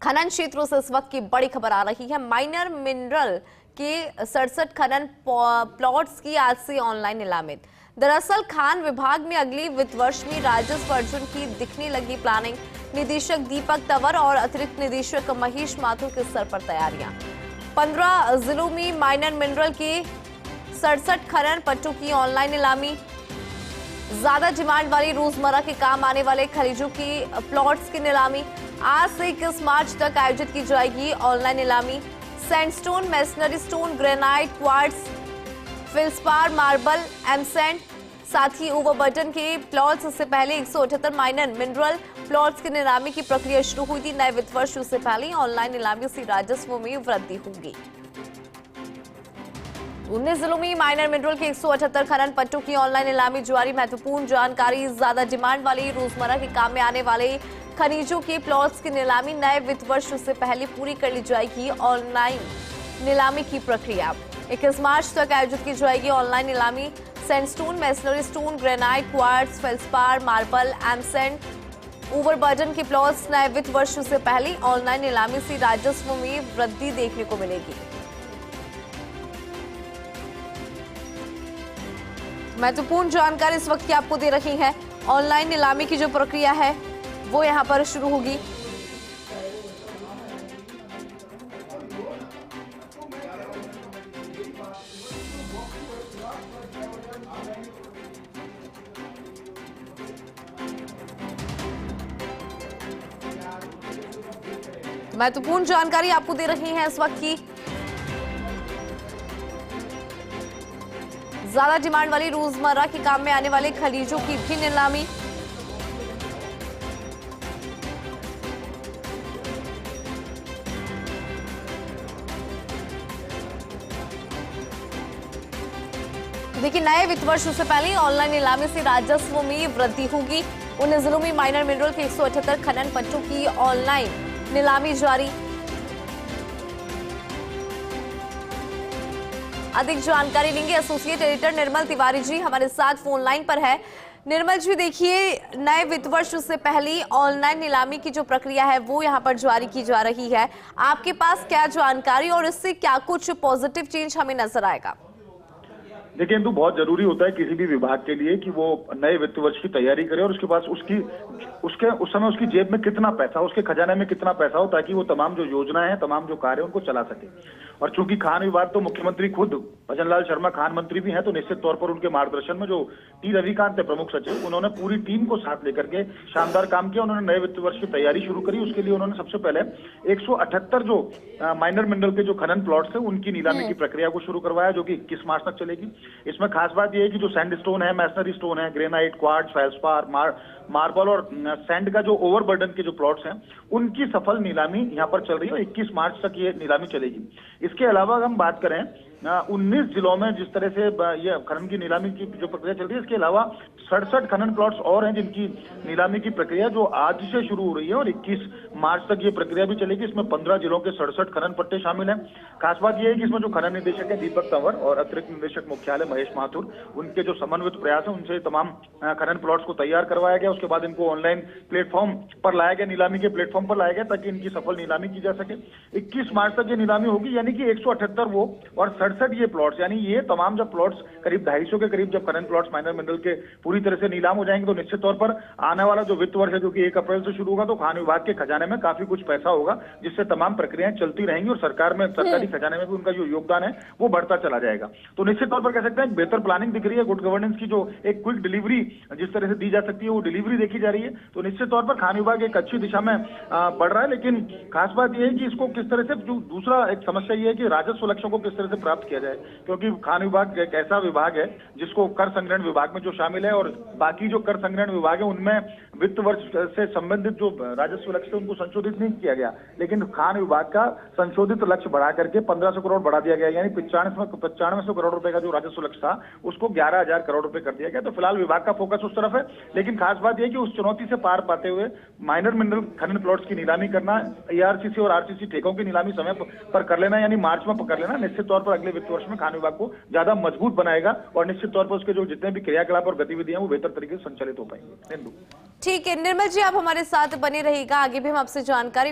खनन क्षेत्रों से इस वक्त की बड़ी खबर आ रही है। माइनर मिनरल के 67 खनन प्लॉट्स की आज से ऑनलाइन नीलामी। दरअसल खान विभाग में अगली वित्त वर्ष में राजस्व अर्जुन की दिखने लगी प्लानिंग। निदेशक दीपक तंवर और अतिरिक्त निदेशक महेश माथुर के स्तर पर तैयारियां। 15 जिलों में माइनर मिनरल के 67 खनन पट्टों की ऑनलाइन नीलामी। ज्यादा डिमांड वाली रोजमर्रा के काम आने वाले खनिजों की प्लॉट्स की नीलामी आज से 21 मार्च तक आयोजित की जाएगी। ऑनलाइन नीलामी sandstone, masonry stone, granite, quartz, feldspar, marble, M sand, साथ ही ओवरबर्डन के प्लॉट्स। इससे पहले 178 माइनर मिनरल प्लॉट्स की नीलामी की प्रक्रिया शुरू हुई थी। नए वित्त वर्ष से पहले ऑनलाइन नीलामी से राजस्व में वृद्धि होगी। 19 जिलों में माइनर मिनरल के 178 खनन पट्टों की ऑनलाइन नीलामी जारी। महत्वपूर्ण जानकारी, ज्यादा डिमांड वाली रोजमर्रा के काम में आने वाले खनिजों के प्लॉट्स की नीलामी नए वित्त वर्ष से पहले पूरी कर ली जाएगी। ऑनलाइन नीलामी की प्रक्रिया 21 मार्च तक आयोजित की जाएगी। ऑनलाइन नीलामी sandstone, masonry stone, granite, quartz, feldspar, marble, M sand, overburden के प्लॉट्स नए वित्त वर्ष से पहले ऑनलाइन नीलामी से राजस्व में वृद्धि देखने को मिलेगी। महत्वपूर्ण जानकारी इस वक्त की आपको दे रही है। ऑनलाइन नीलामी की जो प्रक्रिया है वो यहां पर शुरू होगी। महत्वपूर्ण जानकारी आपको दे रही है इस वक्त की। ज्यादा डिमांड वाली रोजमर्रा के काम में आने वाले खनिजों की भी नीलामी। देखिए, नए वित्त वर्ष से पहले ऑनलाइन नीलामी से राजस्व में वृद्धि होगी। 19 जिलों में माइनर मिनरल के 178 खनन पट्टों की ऑनलाइन नीलामी जारी। अधिक जानकारी लेंगे एसोसिएट एडिटर निर्मल तिवारी जी हमारे साथ फोन लाइन पर है। निर्मल जी, देखिए, नए वित्त वर्ष से पहले ऑनलाइन नीलामी की जो प्रक्रिया है वो यहां पर जारी की जा रही है। आपके पास क्या जानकारी और इससे क्या कुछ पॉजिटिव चेंज हमें नजर आएगा? देखिए, इंदु, बहुत जरूरी होता है किसी भी विभाग के लिए कि वो नए वित्त वर्ष की तैयारी करे और उसके पास उस समय उसकी जेब में कितना पैसा, उसके खजाने में कितना पैसा हो, ताकि वो तमाम जो योजनाएं हैं, तमाम जो कार्य उनको चला सके। और चूंकि खान विभाग तो मुख्यमंत्री खुद भजन लाल शर्मा खान मंत्री भी हैं, तो निश्चित तौर पर उनके मार्गदर्शन में जो टी रविकांत है प्रमुख सचिव, उन्होंने पूरी टीम को साथ लेकर के शानदार काम किया। उन्होंने नए वित्त वर्ष की तैयारी शुरू करी। उसके लिए उन्होंने सबसे पहले 178 जो माइनर मिनरल के जो खनन प्लॉट्स है उनकी नीलामी की प्रक्रिया को शुरू करवाया, जो कि 21 मार्च तक चलेगी। इसमें खास बात यह है कि जो सैंडस्टोन है, मैसनरी स्टोन है, ग्रेनाइट, क्वार्ट्ज, फेल्सपार, मार्बल और सैंड का जो ओवरबर्डन के जो प्लॉट्स हैं उनकी सफल नीलामी यहां पर चल रही है। 21 मार्च तक ये नीलामी चलेगी। इसके अलावा हम बात करें 19 जिलों में जिस तरह से ये खनन की नीलामी की जो प्रक्रिया चल रही है, इसके अलावा 67 खनन प्लॉट्स और हैं जिनकी नीलामी की प्रक्रिया जो आज से शुरू हो रही है और 21 मार्च तक ये प्रक्रिया भी चलेगी। इसमें 15 जिलों के 67 खनन पट्टे शामिल हैं। खास बात यह है कि इसमें जो खनन निदेशक है दीपक तंवर और अतिरिक्त निदेशक मुख्यालय महेश माथुर, उनके जो समन्वित प्रयास है उनसे तमाम खनन प्लॉट्स को तैयार करवाया गया। उसके बाद इनको ऑनलाइन प्लेटफॉर्म पर लाया गया, नीलामी के प्लेटफॉर्म पर लाया गया, ताकि इनकी सफल नीलामी की जा सके। 21 मार्च तक ये नीलामी होगी, यानी कि 178 वो और 67 ये प्लॉट्स, यानी ये तमाम जब प्लॉट्स करीब 250 के करीब जब खनन प्लॉट्स माइनर मिनरल के पूरी तरह से नीलाम हो जाएंगे, तो निश्चित तौर पर आने वाला जो वित्त वर्ष है जो कि 1 अप्रैल से शुरू होगा, तो खान विभाग के खजाने में काफी कुछ पैसा होगा, जिससे तमाम प्रक्रियाएं चलती रहेंगी और सरकारी खजाने में भी उनका जो योगदान है वो बढ़ता चला जाएगा। तो निश्चित तौर पर कह सकते हैं बेहतर प्लानिंग दिख रही है। गुड गवर्नेंस की जो एक क्विक डिलीवरी जिस तरह से दी जा सकती है वो डिलीवरी देखी जा रही है। तो निश्चित तौर पर खान विभाग एक अच्छी दिशा में बढ़ रहा है। लेकिन खास बात यह है कि इसको किस तरह से, जो दूसरा एक समस्या ये है कि राजस्व लक्ष्यों को किस तरह से प्राप्त किया जाए, क्योंकि खान विभाग एक ऐसा विभाग है जिसको कर संग्रहण विभाग में जो शामिल है और बाकी जो कर संग्रहण विभाग है उनमें वित्त वर्ष से संबंधित जो राजस्व लक्ष्य उनको संशोधित नहीं किया गया। लेकिन खान विभाग का संशोधित लक्ष्य बढ़ा करके 1500 करोड़ बढ़ा दिया गया, यानी 9500 करोड़ रुपए का जो राजस्व लक्ष्य था उसको 11,000 करोड़ रुपए कर दिया गया। तो फिलहाल विभाग का फोकस उस तरफ है। लेकिन खास बात यह कि उस चुनौती से पार पाते हुए माइनर मिनरल खनन प्लॉट्स की नीलामी करना, ARCC और RCC ठेकों की नीलामी समय पर कर लेना, यानी मार्च में कर लेना, निश्चित तौर पर अगले वित्त वर्ष में खान विभाग को ज्यादा मजबूत बनाएगा और निश्चित तौर पर उसके जो जितने भी क्रियाकलाप और गतिविधियां वो बेहतर तरीके से संचालित हो पाएंगे। ठीक है निर्मल जी, आप हमारे साथ बने रहिएगा, आगे भी हम आपसे जानकारी